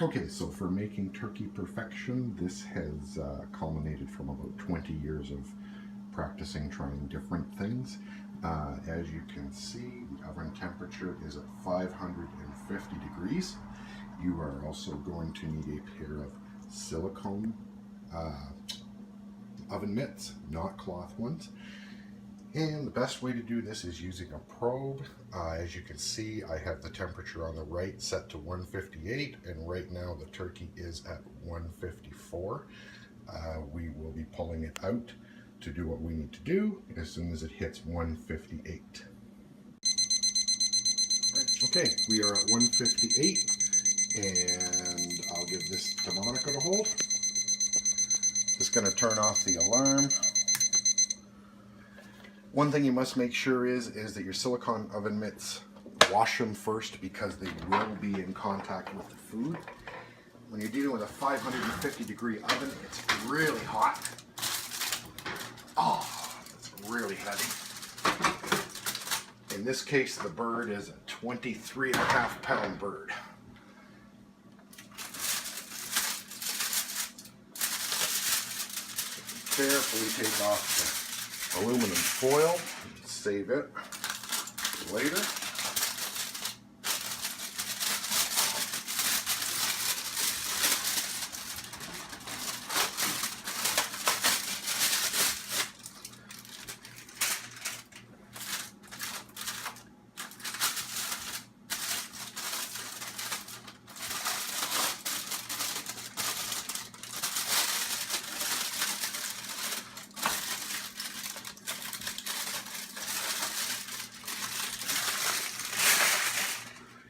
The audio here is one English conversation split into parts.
Okay, so for making turkey perfection, this has culminated from about 20 years of practicing trying different things. As you can see, the oven temperature is at 550 degrees. You are also going to need a pair of silicone uh, oven mitts, not cloth ones. And the best way to do this is using a probe. As you can see, I have the temperature on the right set to 158, and right now the turkey is at 154. We will be pulling it out to do what we need to do as soon as it hits 158. Okay, we are at 158, and I'll give this to Monica to hold. Just going to turn off the alarm. One thing you must make sure is that your silicone oven mitts, wash them first because they will be in contact with the food. When you're dealing with a 550 degree oven, it's really hot. Oh, it's really heavy. In this case, the bird is a 23.5-pound bird. Carefully take off the aluminum foil, save it later.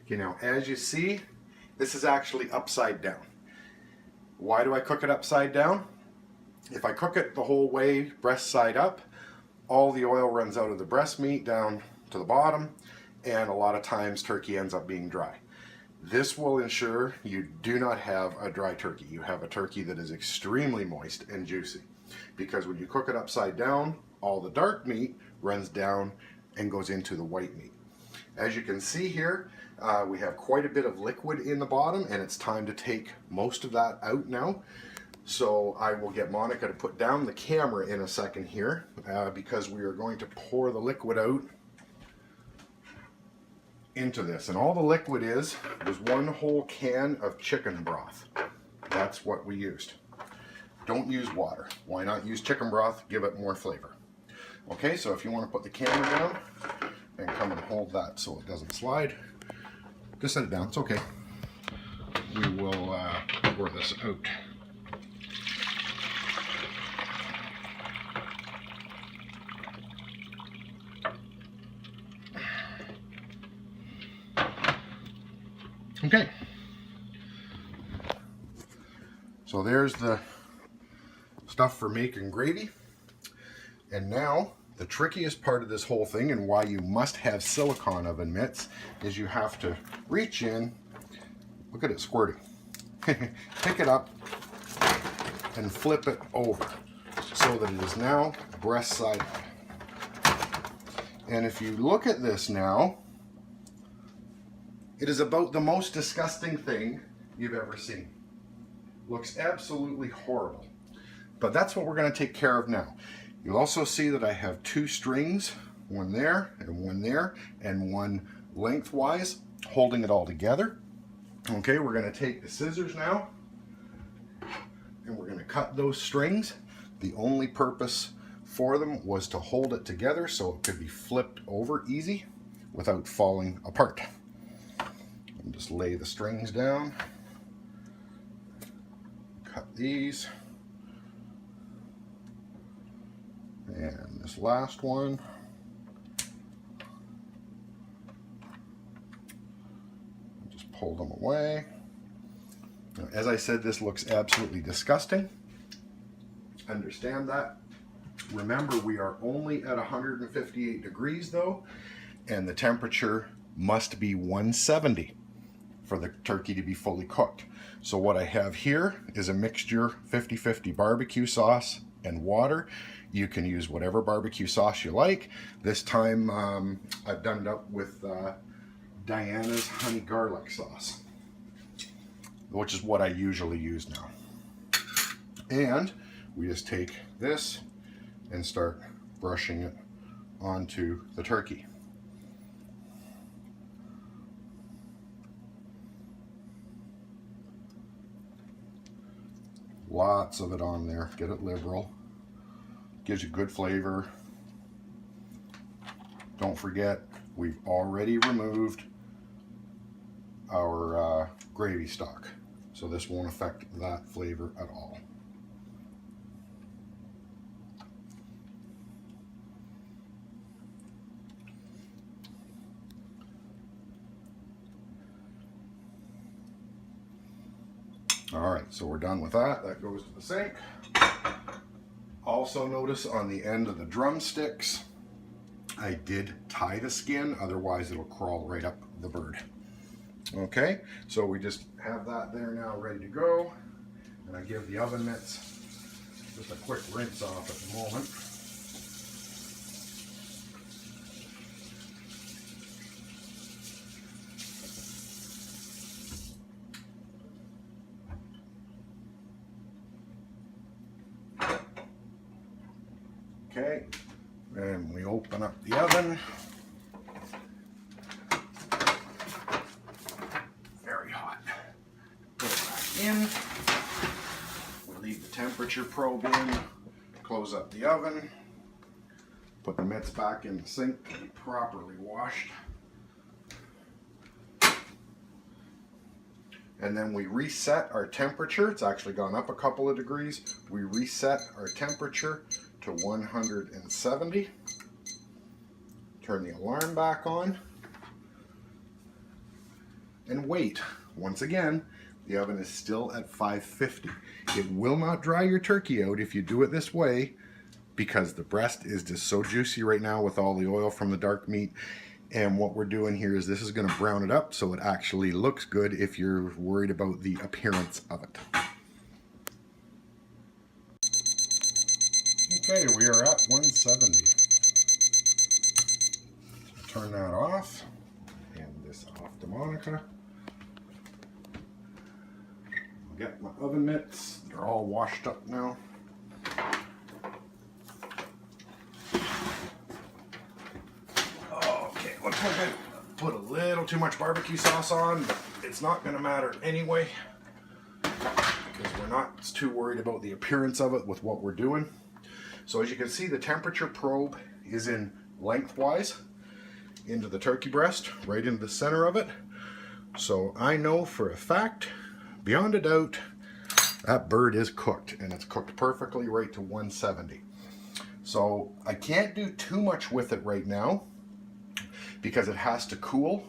Okay, now as you see, this is actually upside down. Why do I cook it upside down? If I cook it the whole way, breast side up, all the oil runs out of the breast meat down to the bottom, and a lot of times turkey ends up being dry. This will ensure you do not have a dry turkey. You have a turkey that is extremely moist and juicy. Because when you cook it upside down, all the dark meat runs down and goes into the white meat. As you can see here, we have quite a bit of liquid in the bottom, and it's time to take most of that out now. So I will get Monica to put down the camera in a second here because we are going to pour the liquid out into this. And all the liquid is 1 whole can of chicken broth. That's what we used. Don't use water. Why not use chicken broth? Give it more flavor. Okay, so if you want to put the camera down and come and hold that so it doesn't slide, just set it down. It's okay. We will pour this out. Okay. So there's the stuff for making gravy. And now the trickiest part of this whole thing, and why you must have silicone oven mitts, is you have to reach in, look at it squirting, pick it up and flip it over so that it is now breast side up. And if you look at this now, it is about the most disgusting thing you've ever seen. Looks absolutely horrible. But that's what we're going to take care of now. You'll also see that I have 2 strings, one there, and one lengthwise, holding it all together. Okay, we're going to take the scissors now, and we're going to cut those strings. The only purpose for them was to hold it together so it could be flipped over easy without falling apart. And just lay the strings down, cut these. And this last one, just pull them away. Now, as I said, this looks absolutely disgusting. Understand that. Remember, we are only at 158 degrees though, and the temperature must be 170 for the turkey to be fully cooked. So what I have here is a mixture 50-50 barbecue sauce and water. You can use whatever barbecue sauce you like. This time I've done it up with Diana's honey garlic sauce. which is what I usually use now. And we just take this and start brushing it onto the turkey. Lots of it on there. Get it liberal. Gives you good flavor. Don't forget, we've already removed our gravy stock, so this won't affect that flavor at all. All right, so we're done with that. That goes to the sink. Also notice on the end of the drumsticks, I did tie the skin, otherwise it'll crawl right up the bird. Okay, so we just have that there now ready to go. And I give the oven mitts just a quick rinse off at the moment. Okay, and we open up the oven. Very hot. Put it back in. We leave the temperature probe in. Close up the oven. Put the mitts back in the sink to be properly washed. And then we reset our temperature. It's actually gone up a couple of degrees. We reset our temperature to 170. Turn the alarm back on. And wait. Once again, the oven is still at 550. It will not dry your turkey out if you do it this way, because the breast is just so juicy right now with all the oil from the dark meat. And what we're doing here is this is going to brown it up so it actually looks good if you're worried about the appearance of it. Okay, we are at 170. Turn that off. Hand this off to Monica. I'll get my oven mitts. They're all washed up now. Okay, looks like I put a little too much barbecue sauce on, but it's not going to matter anyway, because we're not too worried about the appearance of it with what we're doing. So as you can see, the temperature probe is in lengthwise into the turkey breast, right into the center of it. So I know for a fact, beyond a doubt, that bird is cooked, and it's cooked perfectly right to 170. So I can't do too much with it right now because it has to cool.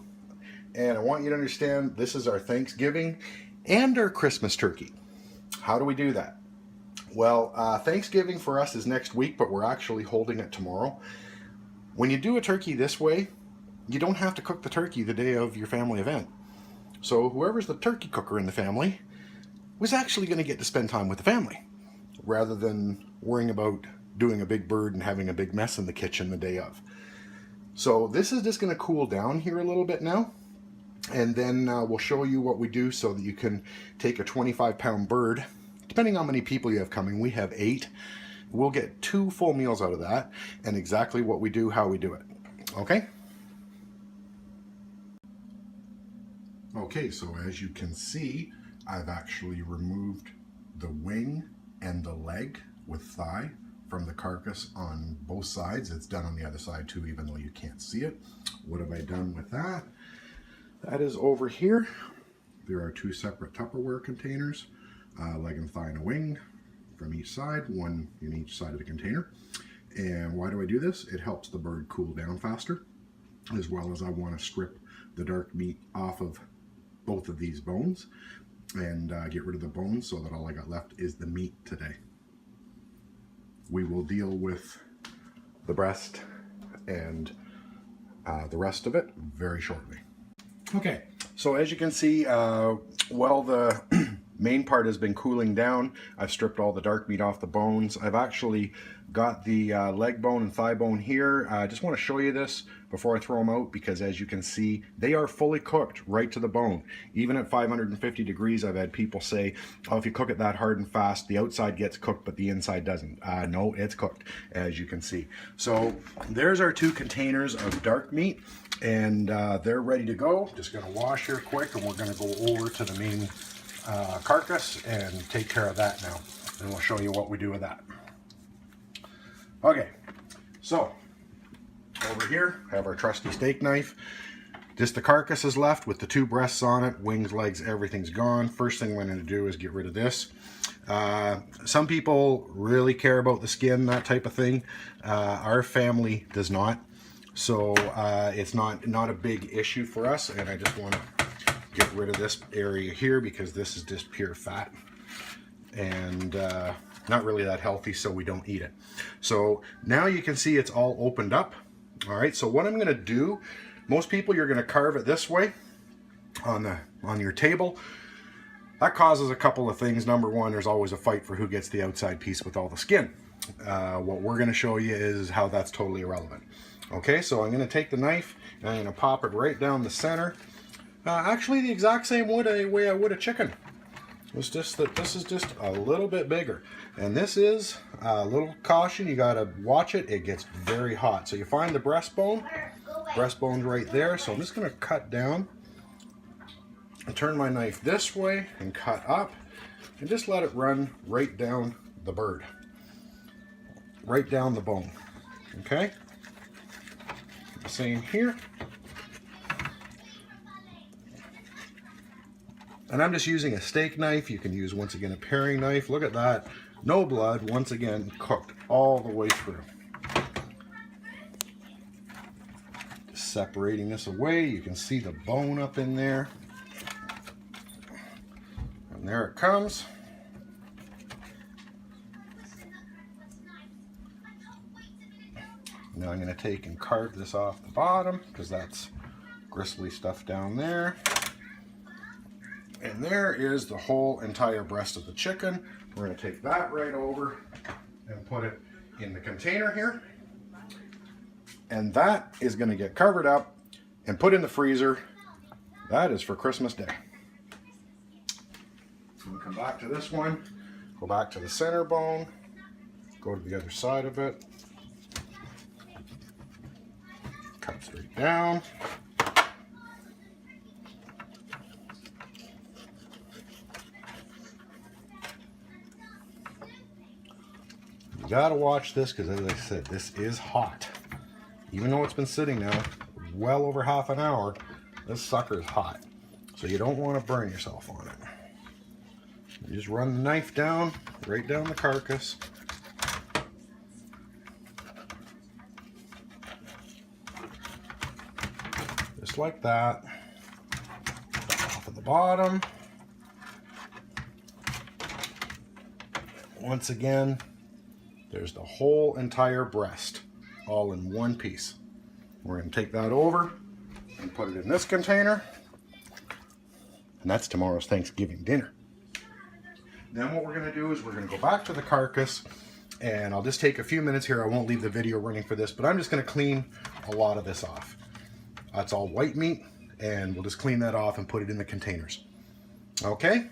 And I want you to understand, this is our Thanksgiving and our Christmas turkey. How do we do that? Well, Thanksgiving for us is next week, but we're actually holding it tomorrow. When you do a turkey this way, you don't have to cook the turkey the day of your family event. So whoever's the turkey cooker in the family was actually going to get to spend time with the family, rather than worrying about doing a big bird and having a big mess in the kitchen the day of. So this is just going to cool down here a little bit now. And then we'll show you what we do so that you can take a 25-pound bird. Depending on how many people you have coming, we have 8. We'll get 2 full meals out of that, and exactly what we do, how we do it. Okay? Okay, so as you can see, I've actually removed the wing and the leg with thigh from the carcass on both sides. It's done on the other side too, even though you can't see it. What have I done with that? That is over here. There are 2 separate Tupperware containers. Leg and thigh and a wing from each side, one in each side of the container. And why do I do this? It helps the bird cool down faster, as well as I want to strip the dark meat off of both of these bones and get rid of the bones so that all I got left is the meat today. We will deal with the breast and the rest of it very shortly. Okay, so as you can see, while the main part has been cooling down. I've stripped all the dark meat off the bones. I've actually got the leg bone and thigh bone here. I just want to show you this before I throw them out, because as you can see, they are fully cooked right to the bone. Even at 550 degrees, I've had people say, oh, if you cook it that hard and fast, the outside gets cooked, but the inside doesn't. No, it's cooked, as you can see. So there's our 2 containers of dark meat, and they're ready to go. Just gonna wash here quick, and we're gonna go over to the main carcass and take care of that now. And we'll show you what we do with that. Okay, so over here, I have our trusty steak knife. Just the carcass is left with the 2 breasts on it, wings, legs, everything's gone. First thing we're going to do is get rid of this. Some people really care about the skin, that type of thing. Our family does not, so it's not a big issue for us, and I just want to get rid of this area here because this is just pure fat and not really that healthy, so we don't eat it. So now you can see it's all opened up. All right, so what I'm going to do, most people, you're going to carve it this way on your table. That causes a couple of things. Number one, there's always a fight for who gets the outside piece with all the skin. What we're going to show you is how that's totally irrelevant. Okay, so I'm going to take the knife and I'm going to pop it right down the center. Actually, the exact same way I would a chicken. It's just that this is just a little bit bigger. And this is a little caution, you gotta watch it, it gets very hot. So you find the breastbone's right there. So I'm just gonna cut down and turn my knife this way and cut up and just let it run right down the bird. Right down the bone, okay? Same here. And I'm just using a steak knife. You can use, once again, a paring knife. Look at that. No blood. Once again, cooked all the way through. Just separating this away. You can see the bone up in there. And there it comes. Now I'm going to take and carve this off the bottom because that's gristly stuff down there. And there is the whole entire breast of the chicken. We're going to take that right over and put it in the container here. And that is going to get covered up and put in the freezer. That is for Christmas Day. So we'll come back to this one, go back to the center bone, go to the other side of it, cut straight down. You gotta watch this because, as I said, this is hot. Even though it's been sitting now well over half an hour, this sucker is hot. So you don't want to burn yourself on it. You just run the knife down, right down the carcass. Just like that. Off at the bottom. Once again, there's the whole entire breast, all in one piece. We're going to take that over and put it in this container. And that's tomorrow's Thanksgiving dinner. Then what we're going to do is we're going to go back to the carcass, and I'll just take a few minutes here. I won't leave the video running for this, but I'm just going to clean a lot of this off. That's all white meat, and we'll just clean that off and put it in the containers. Okay?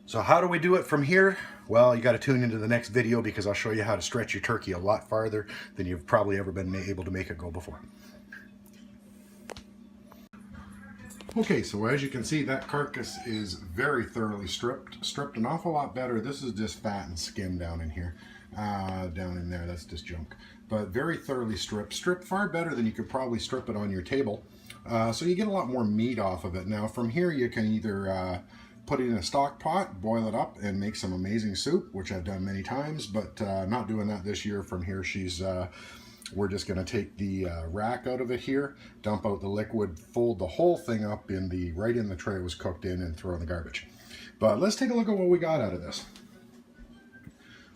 So how do we do it from here? Well, you got to tune into the next video because I'll show you how to stretch your turkey a lot farther than you've probably ever been able to make it go before. Okay, so as you can see, that carcass is very thoroughly stripped an awful lot better. This is just fat and skin down in here. Down in there, that's just junk. But very thoroughly stripped far better than you could probably strip it on your table. So you get a lot more meat off of it. Now from here you can either put it in a stock pot, boil it up, and make some amazing soup, which I've done many times, but not doing that this year. From here, we're just going to take the rack out of it here, dump out the liquid, fold the whole thing up right in the tray it was cooked in, and throw in the garbage. But let's take a look at what we got out of this.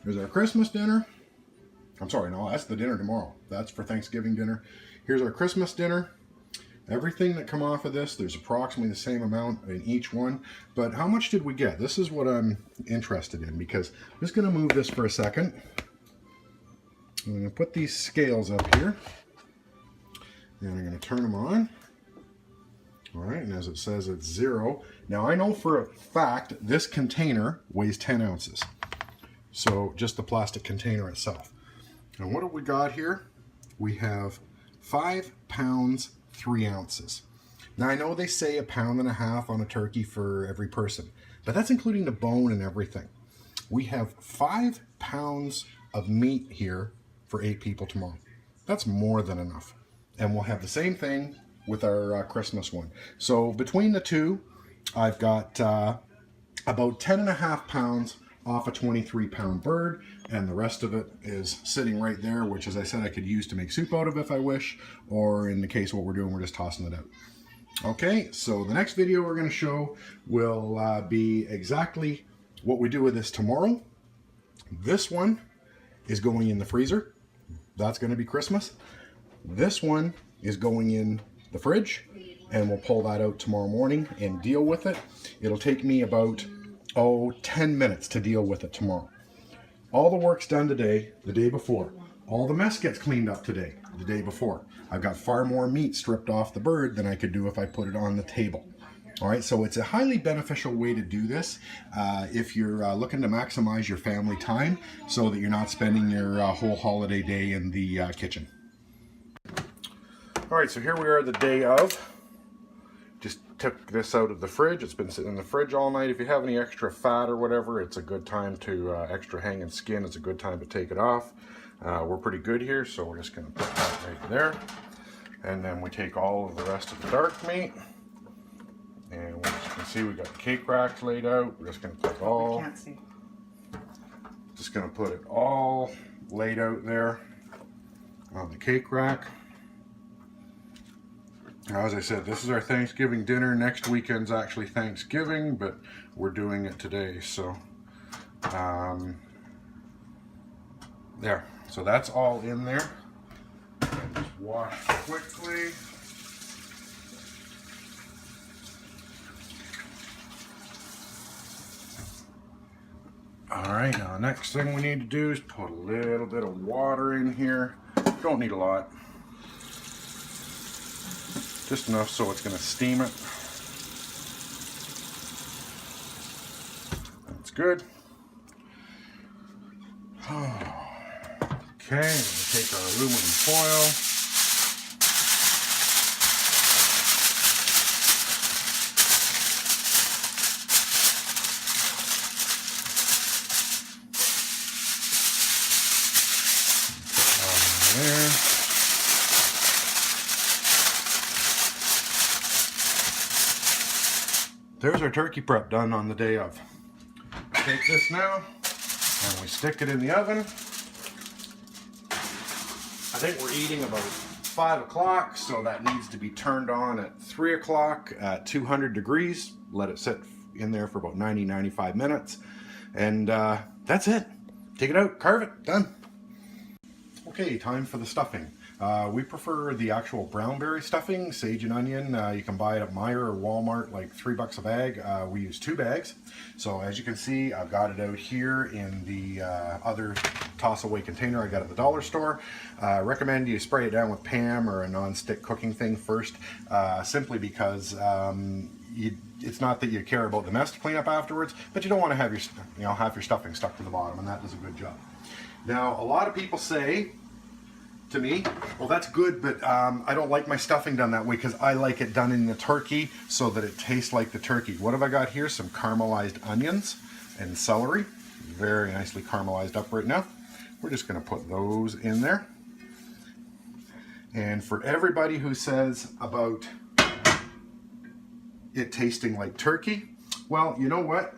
There's our Christmas dinner. I'm sorry, no, that's the dinner tomorrow. That's for Thanksgiving dinner. Here's our Christmas dinner. Everything that come off of this, there's approximately the same amount in each one. But how much did we get? This is what I'm interested in, because I'm just going to move this for a second. I'm going to put these scales up here, and I'm going to turn them on. All right, and as it says, it's 0. Now I know for a fact this container weighs 10 ounces. So just the plastic container itself. And what have we got here? We have 5 pounds, 3 ounces. Now I know they say 1.5 pounds on a turkey for every person, but that's including the bone and everything. We have 5 pounds of meat here for 8 people tomorrow. That's more than enough. And we'll have the same thing with our Christmas one. So between the two, I've got about 10.5 pounds off a 23-pound bird, and the rest of it is sitting right there, which, as I said, I could use to make soup out of if I wish, or in the case of what we're doing, we're just tossing it out. Okay, so the next video we're going to show will be exactly what we do with this tomorrow. This one is going in the freezer. That's going to be Christmas. This one is going in the fridge, and we'll pull that out tomorrow morning and deal with it. It'll take me about 10 minutes to deal with it tomorrow. All the work's done today, the day before. All the mess gets cleaned up today, the day before. I've got far more meat stripped off the bird than I could do if I put it on the table. All right, so it's a highly beneficial way to do this if you're looking to maximize your family time so that you're not spending your whole holiday day in the kitchen. All right, so here we are the day of. Just took this out of the fridge. It's been sitting in the fridge all night. If you have any extra fat or whatever, it's a good time to, extra hanging skin, it's a good time to take it off. We're pretty good here, so we're just going to put that right there. And then we take all of the rest of the dark meat. And as you can see, we've got the cake racks laid out. We're just going to put it all... I can't see. Just going to put it all laid out there on the cake rack. Now, as I said, this is our Thanksgiving dinner. Next weekend's actually Thanksgiving, but we're doing it today. So, there. So that's all in there. And just wash quickly. All right, now the next thing we need to do is put a little bit of water in here. Don't need a lot. Just enough so it's going to steam it. That's good. Okay, we'll take our aluminum foil. There. There's our turkey prep done on the day of. Take this now and we stick it in the oven. I think we're eating about 5 o'clock, so that needs to be turned on at 3 o'clock at 200 degrees. Let it sit in there for about 90-95 minutes. And that's it. Take it out, carve it, done. Okay, time for the stuffing. We prefer the actual brownberry stuffing, sage and onion. You can buy it at Meijer or Walmart, like $3 a bag. We use 2 bags. So as you can see, I've got it out here in the other toss-away container I got at the dollar store. Recommend you spray it down with Pam or a non-stick cooking thing first, simply because it's not that you care about the mess to clean up afterwards, but you don't want to have your, half your stuffing stuck to the bottom, and that does a good job. Now, a lot of people say to me, well, that's good, but I don't like my stuffing done that way because I like it done in the turkey so that it tastes like the turkey. What have I got here? Some caramelized onions and celery. Very nicely caramelized up right now. We're just going to put those in there. And for everybody who says about it tasting like turkey, well, you know what?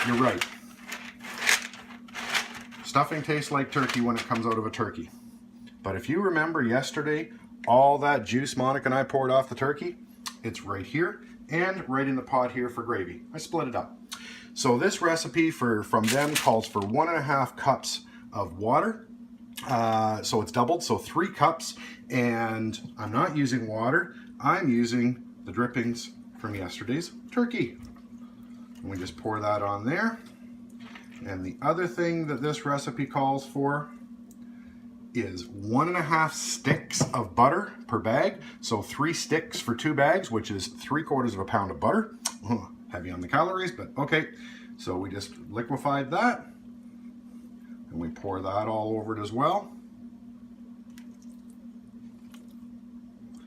You're right. Stuffing tastes like turkey when it comes out of a turkey. But if you remember yesterday, all that juice Monica and I poured off the turkey, it's right here and right in the pot here for gravy. I split it up. So this recipe from them calls for 1.5 cups of water, So it's doubled, so 3 cups, and I'm not using water. I'm using the drippings from yesterday's turkey. And we just pour that on there. And the other thing that this recipe calls for is 1.5 sticks of butter per bag. So 3 sticks for 2 bags, which is 3/4 pound of butter. Heavy on the calories, but okay. So we just liquefied that. And we pour that all over it as well.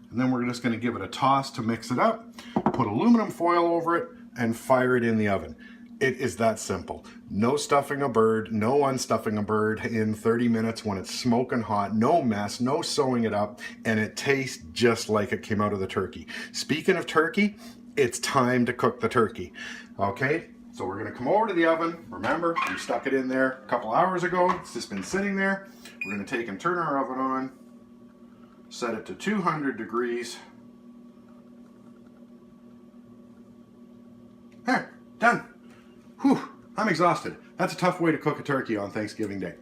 And then we're just going to give it a toss to mix it up, put aluminum foil over it, and fire it in the oven. It is that simple. No stuffing a bird, no unstuffing a bird in 30 minutes when it's smoking hot, no mess, no sewing it up, and it tastes just like it came out of the turkey. Speaking of turkey, it's time to cook the turkey. Okay, so we're gonna come over to the oven. Remember, we stuck it in there a couple hours ago. It's just been sitting there. We're gonna take and turn our oven on, set it to 200 degrees. There, done. Whew, I'm exhausted. That's a tough way to cook a turkey on Thanksgiving Day.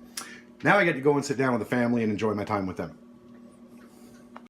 Now I get to go and sit down with the family and enjoy my time with them.